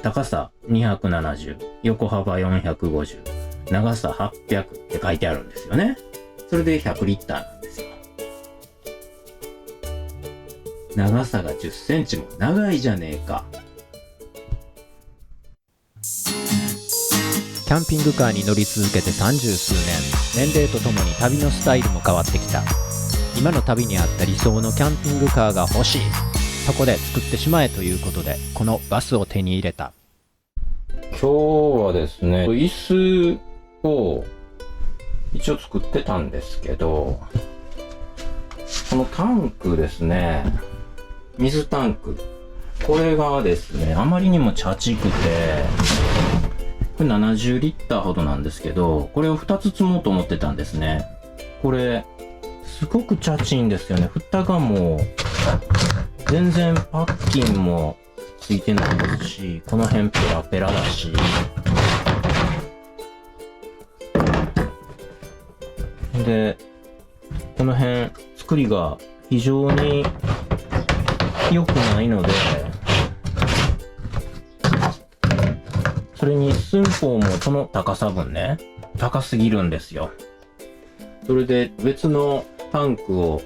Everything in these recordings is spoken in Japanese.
高さ270、横幅450、長さ800って書いてあるんですよね。それで100リッターなんですよ。長さが10センチも長いじゃねえか。キャンピングカーに乗り続けて30数年、年齢とともに旅のスタイルも変わってきた。今の旅に合った理想のキャンピングカーが欲しい。そこで作ってしまえということで、このバスを手に入れた。今日はですね、椅子を一応作ってたんですけど、このタンクですね、水タンク、これがですね、あまりにもチャチくて、これ70リッターほどなんですけど、これを2つ積もうと思ってたんですね。これすごくチャチいんですよね。蓋がもう全然パッキンもついてないですし、この辺ペラペラだし、でこの辺作りが非常に良くないので、それに寸法もこの高さ分ね、高すぎるんですよ。それで別のタンクを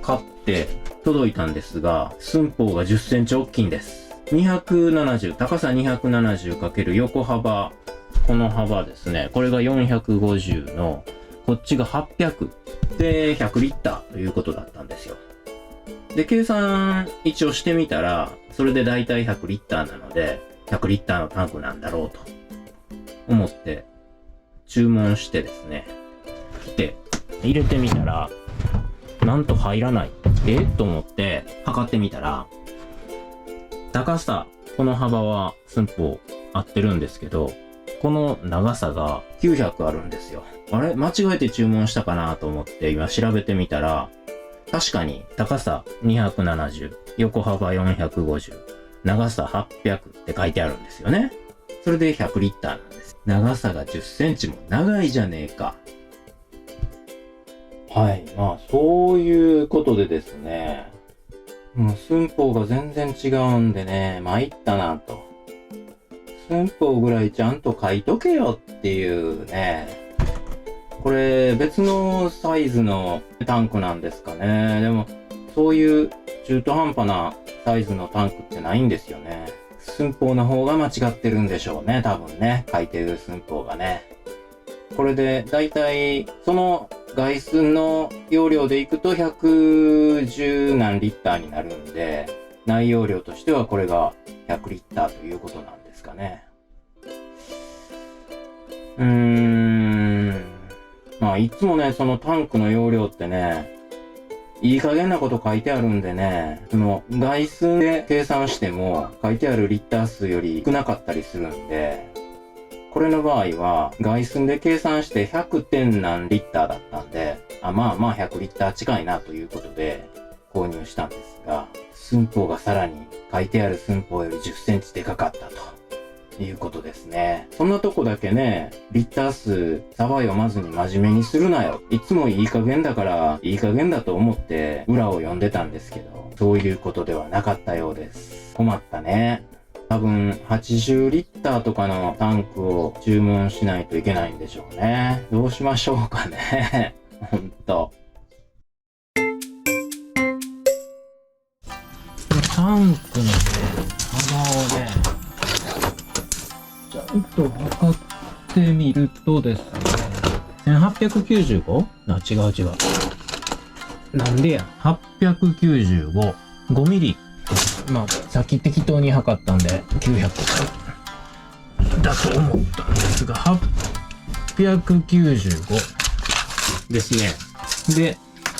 買って届いたんですが、寸法が10センチ大きいんです。270、高さ 270× 横幅、この幅ですね。これが450の、こっちが800で100リッターということだったんですよ。で、計算一応してみたら、それでだいたい100リッターなので、100リッターのタンクなんだろうと思って注文してですね、来て入れてみたらなんと入らない。と思って測ってみたら、高さ、この幅は寸法合ってるんですけど、この長さが900あるんですよ。あれ、間違えて注文したかなと思って今調べてみたら、確かに高さ270、横幅450、長さ800って書いてあるんですよね。それで100リッターなんです。長さが10センチも長いじゃねえか。はい。まあ、そういうことでですね。もう寸法が全然違うんでね、参ったなと。寸法ぐらいちゃんと書いとけよっていうね。これ別のサイズのタンクなんですかね。でも、そういう中途半端なサイズのタンクってないんですよね。寸法の方が間違ってるんでしょうね、多分ね。書いてる寸法がね。これでだいたいその外寸の容量でいくと110何リッターになるんで、内容量としてはこれが100リッターということなんですかね。まあいつもね、そのタンクの容量ってね、いい加減なこと書いてあるんでね、その外寸で計算しても書いてあるリッター数より少なかったりするんで、これの場合は外寸で計算して100点何リッターだったんで、まあまあ100リッター近いなということで購入したんですが、寸法がさらに書いてある寸法より10センチでかかったということですね。そんなとこだけね、リッター数さば読まずに真面目にするなよ。いつもいい加減だからいい加減だと思って裏を読んでたんですけど、そういうことではなかったようです。困ったね。多分80リッターとかのタンクを注文しないといけないんでしょうね。どうしましょうかね。ほんと。タンクのね、幅をね、ちゃんと測ってみるとですね、1895? 違う。なんでや、895、5ミリ。まあ、さっき適当に測ったんで、900だと思ったんですが、895ですね。で、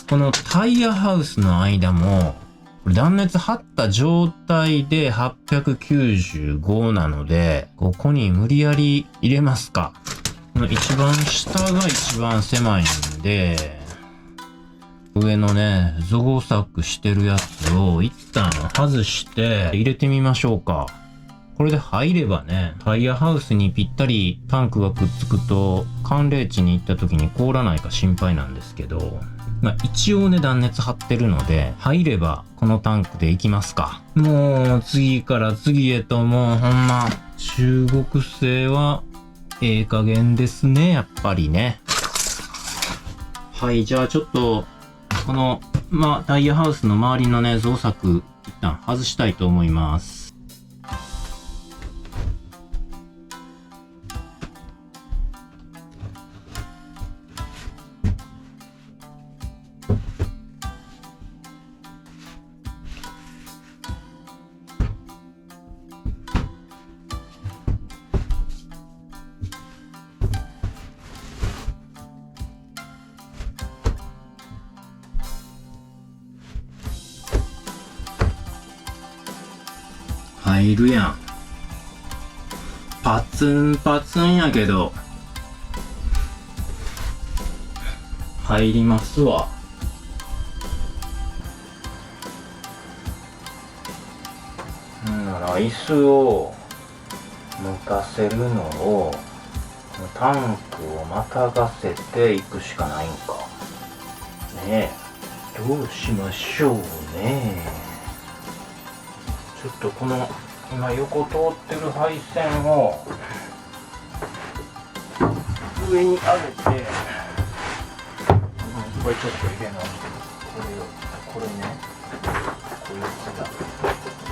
このタイヤハウスの間も、これ断熱張った状態で895なので、ここに無理やり入れますか。この一番下が一番狭いんで、上のね、ゾゴ作してるやつを一旦外して入れてみましょうか。これで入ればね、タイヤハウスにぴったりタンクがくっつくと、寒冷地に行った時に凍らないか心配なんですけど、まあ一応ね断熱張ってるので、入ればこのタンクでいきますか。もう次から次へともうほんま中国製はええ加減ですね、やっぱりね。はい、じゃあちょっとこのタイヤハウスの周りのね造作一旦外したいと思います。入るやん。パツンパツンやけど入りますわ。なら椅子を向かせるのをタンクをまたがせていくしかないんかね。えどうしましょうね。ちょっとこの今横通ってる配線を上に上げて、これちょっと入れ直して、これね、こいつだ。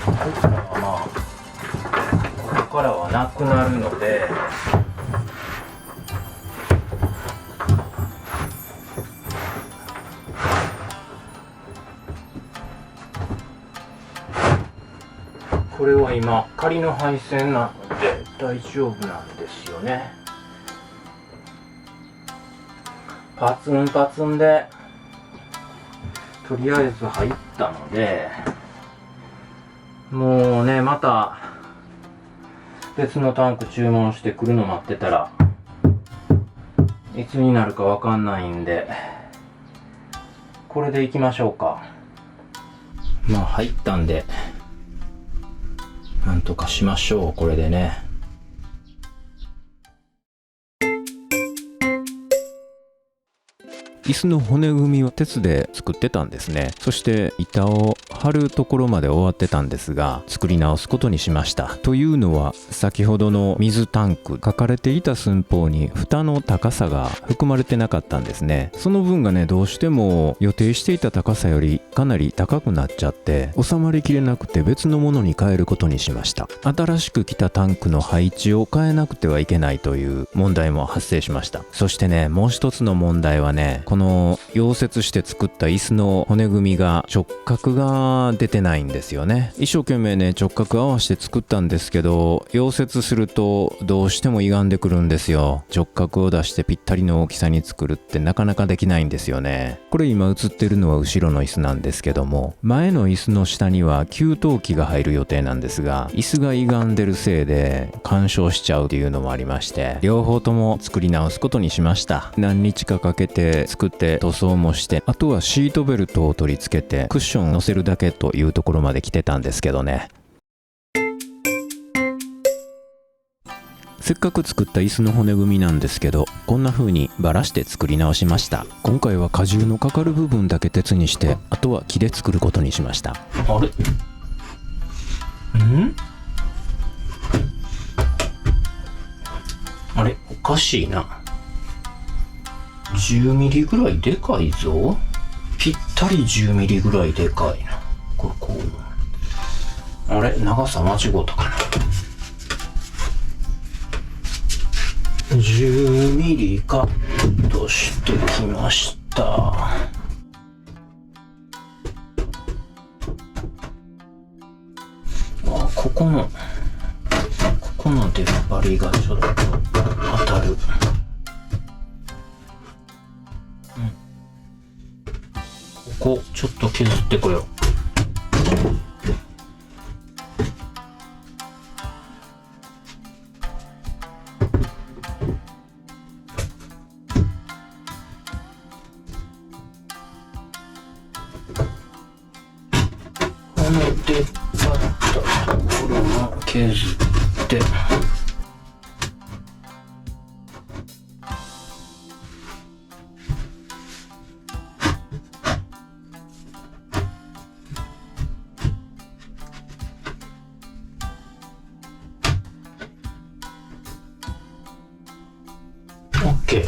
ここからはここからはなくなるので、これは今仮の配線なので大丈夫なんですよね。パツンパツンでとりあえず入ったので、もうねまた別のタンク注文してくるの待ってたらいつになるかわかんないんで、これでいきましょうか。入ったんでなんとかしましょう、これでね。椅子の骨組みを鉄で作ってたんですね。そして板を張るところまで終わってたんですが、作り直すことにしました。というのは、先ほどの水タンク書かれていた寸法に蓋の高さが含まれてなかったんですね。その分がね、どうしても予定していた高さよりかなり高くなっちゃって収まりきれなくて、別のものに変えることにしました。新しく来たタンクの配置を変えなくてはいけないという問題も発生しました。そしてね、もう一つの問題はね、この溶接して作った椅子の骨組みが直角が出てないんですよね。一生懸命ね直角合わせて作ったんですけど、溶接するとどうしても歪んでくるんですよ。直角を出してぴったりの大きさに作るってなかなかできないんですよね。これ今映ってるのは後ろの椅子なんですけども、前の椅子の下には給湯器が入る予定なんですが、椅子が歪んでるせいで干渉しちゃうっていうのもありまして、両方とも作り直すことにしました。何日かかけて作って塗装もして、あとはシートベルトを取り付けてクッションを乗せるだけというところまで来てたんですけどね。せっかく作った椅子の骨組みなんですけど、こんな風にバラして作り直しました。今回は荷重のかかる部分だけ鉄にして、あとは木で作ることにしました。あれあれおかしいな。10ミリぐらいでかいぞ。ぴったり10ミリぐらいでかいな。こう。あれ長さ間違うたかな。10ミリカットしてきました。ここの出っ張りがちょっと当たる。ここちょっと削ってこよう。この出っ張ったところも削って、OK。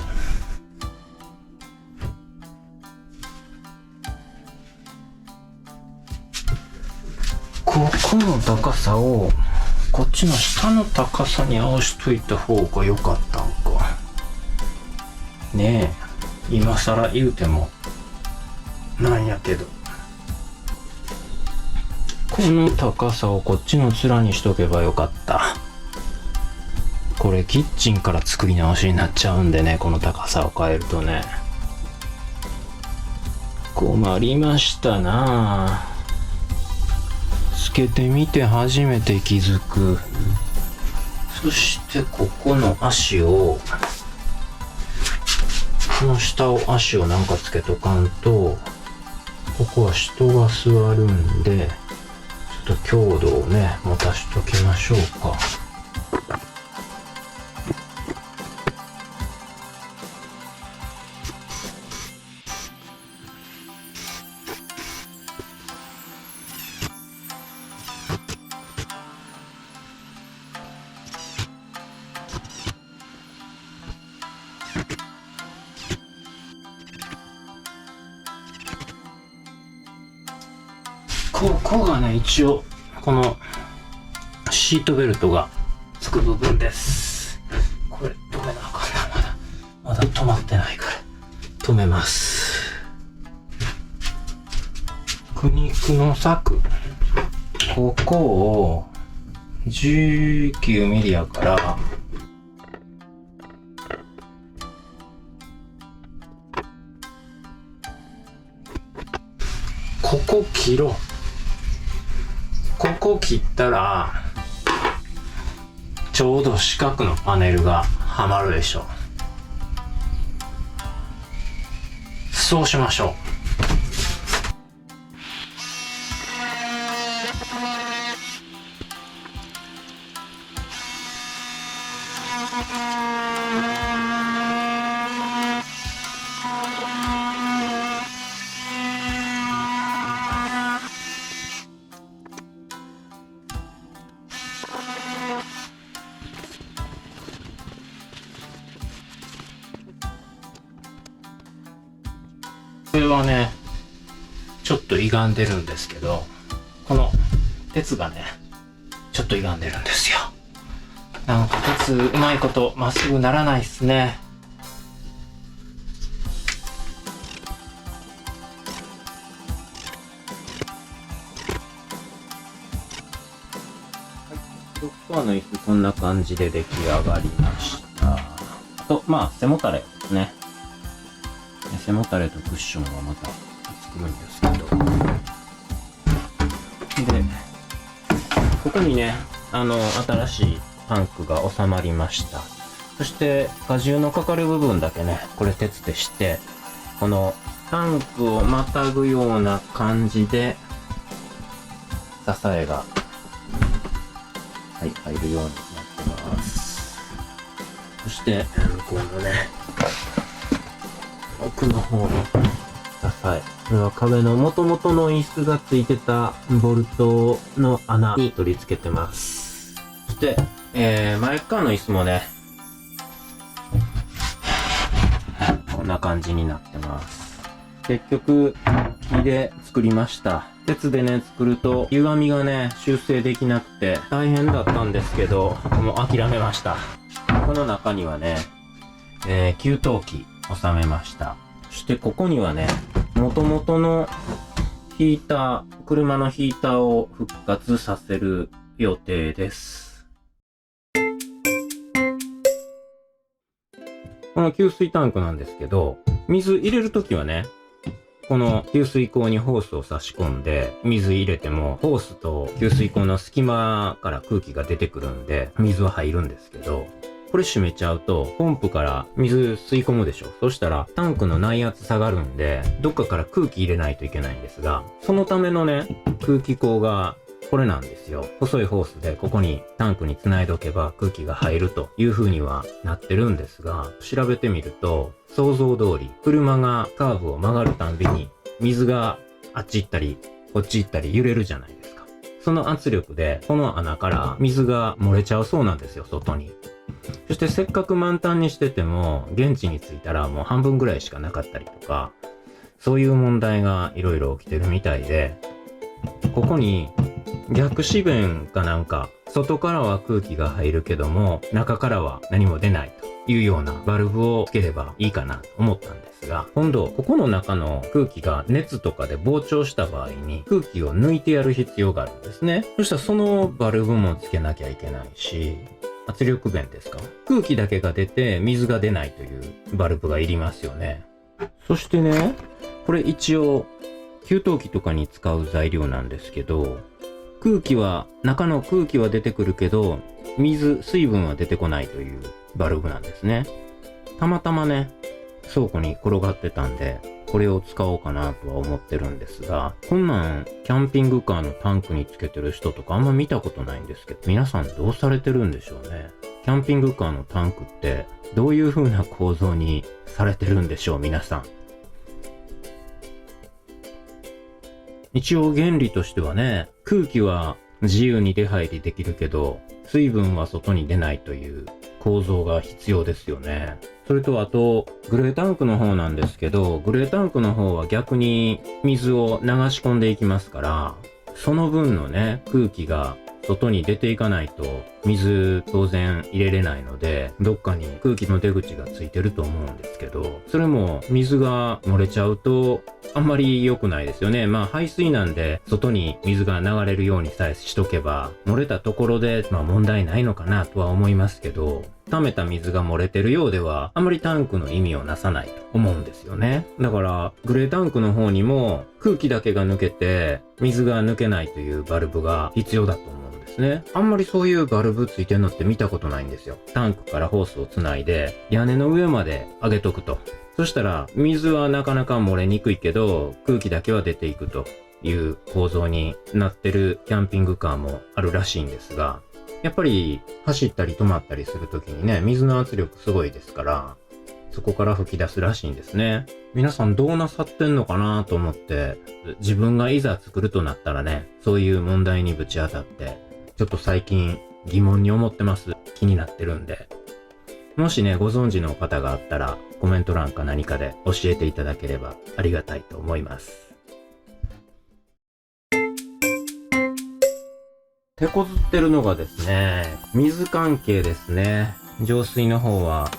ここの高さをこっちの下の高さに合わしといた方が良かったんかねえ。今更言うてもなんやけど、この高さをこっちの面にしとけばよかった。これキッチンから作り直しになっちゃうんでね、この高さを変えるとね。困りましたなぁ。つけてみて初めて気づく。そしてここの足を、この下を足をなんかつけとかんと、ここは人が座るんで、ちょっと強度をね、持たしときましょうか。ここがね、一応このシートベルトがつく部分です。これ止めなあかんな。まだ止まってないから止めます。苦肉の策、ここを19ミリやからここ切ろう。ここ切ったらちょうど四角のパネルがはまるでしょう。そうしましょう。これはね、ちょっと歪んでるんですけど、この鉄がね、ちょっと歪んでるんですよ。なんか鉄うまいことまっすぐならないっすね。ドクターの椅子こんな感じで出来上がりました。あと、まあ背もたれですね。背もたれとクッションはまた作るんですけど。で、ここにね、新しいタンクが収まりました。そして、荷重のかかる部分だけね、これ鉄でして、このタンクをまたぐような感じで、支えが、はい、入るようになってます。そして、向こうのね、奥の方の支え。これは壁の元々の椅子がついてたボルトの穴に取り付けてます。そして、前側の椅子もね、こんな感じになってます。結局、木で作りました。鉄でね、作ると歪みがね、修正できなくて大変だったんですけど、もう諦めました。この中にはね、給湯器収めました。そしてここにはね、元々のヒーター、車のヒーターを復活させる予定です。この給水タンクなんですけど、水入れるときはね、この給水口にホースを差し込んで、水入れても、ホースと給水口の隙間から空気が出てくるんで、水は入るんですけど、これ閉めちゃうと、ポンプから水吸い込むでしょ。そしたら、タンクの内圧下がるんで、どっかから空気入れないといけないんですが、そのためのね、空気口が、これなんですよ。細いホースでここにタンクに繋いどけば空気が入るという風にはなってるんですが、調べてみると、想像通り、車がカーブを曲がるたんびに、水があっち行ったり、こっち行ったり揺れるじゃないですか。その圧力で、この穴から水が漏れちゃうそうなんですよ、外に。そしてせっかく満タンにしてても、現地に着いたらもう半分ぐらいしかなかったりとか、そういう問題がいろいろ起きてるみたいで、ここに逆止弁かなんか、外からは空気が入るけども、中からは何も出ないというようなバルブをつければいいかなと思ったんですが、今度、ここの中の空気が熱とかで膨張した場合に空気を抜いてやる必要があるんですね。そしたらそのバルブもつけなきゃいけないし、圧力弁ですか？空気だけが出て水が出ないというバルブがいりますよね。そしてね、これ一応給湯器とかに使う材料なんですけど、中の空気は出てくるけど、水分は出てこないというバルブなんですね。たまたまね、倉庫に転がってたんで、これを使おうかなとは思ってるんですが、こんなんキャンピングカーのタンクにつけてる人とかあんま見たことないんですけど、皆さんどうされてるんでしょうね。キャンピングカーのタンクってどういう風な構造にされてるんでしょう、皆さん。一応原理としてはね、空気は自由に出入りできるけど、水分は外に出ないという構造が必要ですよね。それとあと、グレータンクの方なんですけど、グレータンクの方は逆に水を流し込んでいきますから、その分のね、空気が外に出ていかないと水当然入れれないので、どっかに空気の出口がついてると思うんですけど、それも水が漏れちゃうとあんまり良くないですよね。まあ排水なんで外に水が流れるようにさえしとけば、漏れたところで問題ないのかなとは思いますけど、溜めた水が漏れてるようではあんまりタンクの意味をなさないと思うんですよね。だからグレータンクの方にも空気だけが抜けて水が抜けないというバルブが必要だと思うんですね。あんまりそういうバルブついてるのって見たことないんですよ。タンクからホースをつないで屋根の上まで上げとくと。そしたら水はなかなか漏れにくいけど空気だけは出ていくという構造になってるキャンピングカーもあるらしいんですが、やっぱり走ったり止まったりするときにね、水の圧力すごいですから、そこから吹き出すらしいんですね。皆さんどうなさってんのかなと思って、自分がいざ作るとなったらね、そういう問題にぶち当たって、ちょっと最近疑問に思ってます。気になってるんで。もしね、ご存知の方があったら、コメント欄か何かで教えていただければありがたいと思います。手こずってるのがですね、水関係ですね。浄水の方は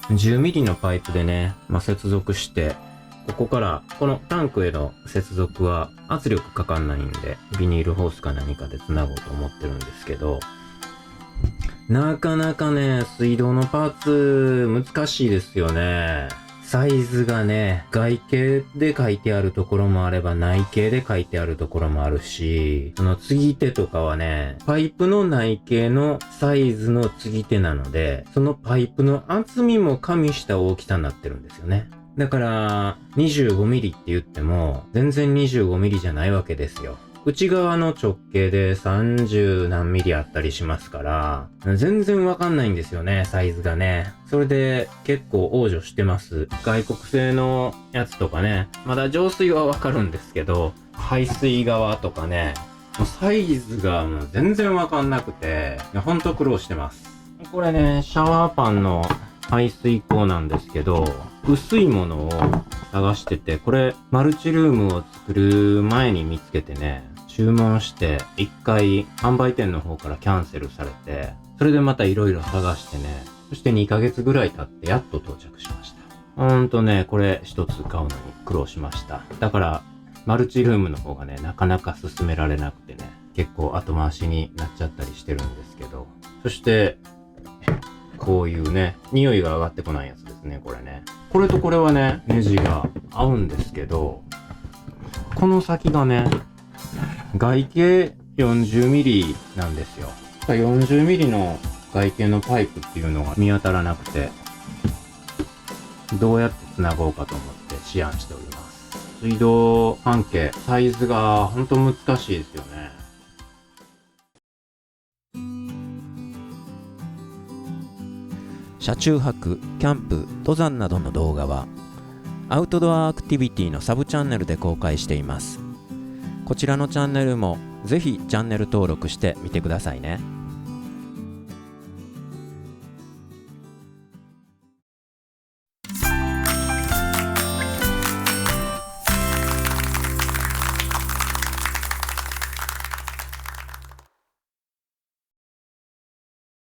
10ミリのパイプでね、接続して、ここからこのタンクへの接続は圧力かかんないんで、ビニールホースか何かで繋ごうと思ってるんですけど、なかなかね、水道のパーツ難しいですよね。サイズがね、外形で書いてあるところもあれば内径で書いてあるところもあるし、その継ぎ手とかはね、パイプの内径のサイズの継ぎ手なので、そのパイプの厚みも加味した大きさになってるんですよね。だから、25ミリって言っても、全然25ミリじゃないわけですよ。内側の直径で30何ミリあったりしますから、全然わかんないんですよね、サイズがね。それで結構往生してます。外国製のやつとかね、まだ浄水はわかるんですけど、排水側とかね、サイズがもう全然わかんなくて、ほんと苦労してます。これね、シャワーパンの排水口なんですけど、薄いものを探してて、これマルチルームを作る前に見つけてね、注文して一回販売店の方からキャンセルされて、それでまたいろいろ探してね、そして2ヶ月ぐらい経ってやっと到着しました。ほんとね、これ一つ買うのに苦労しました。だからマルチルームの方がね、なかなか進められなくてね、結構後回しになっちゃったりしてるんですけど、そしてこういうね、匂いが上がってこないやつですね、これね。これとこれはね、ネジが合うんですけど、この先がね、外径40ミリなんですよ。40ミリの外径のパイプっていうのが見当たらなくて、どうやって繋ごうかと思って思案しております。水道関係、サイズがほんと難しいですよね。車中泊、キャンプ、登山などの動画はアウトドアアクティビティのサブチャンネルで公開しています。こちらのチャンネルもぜひチャンネル登録してみてくださいね。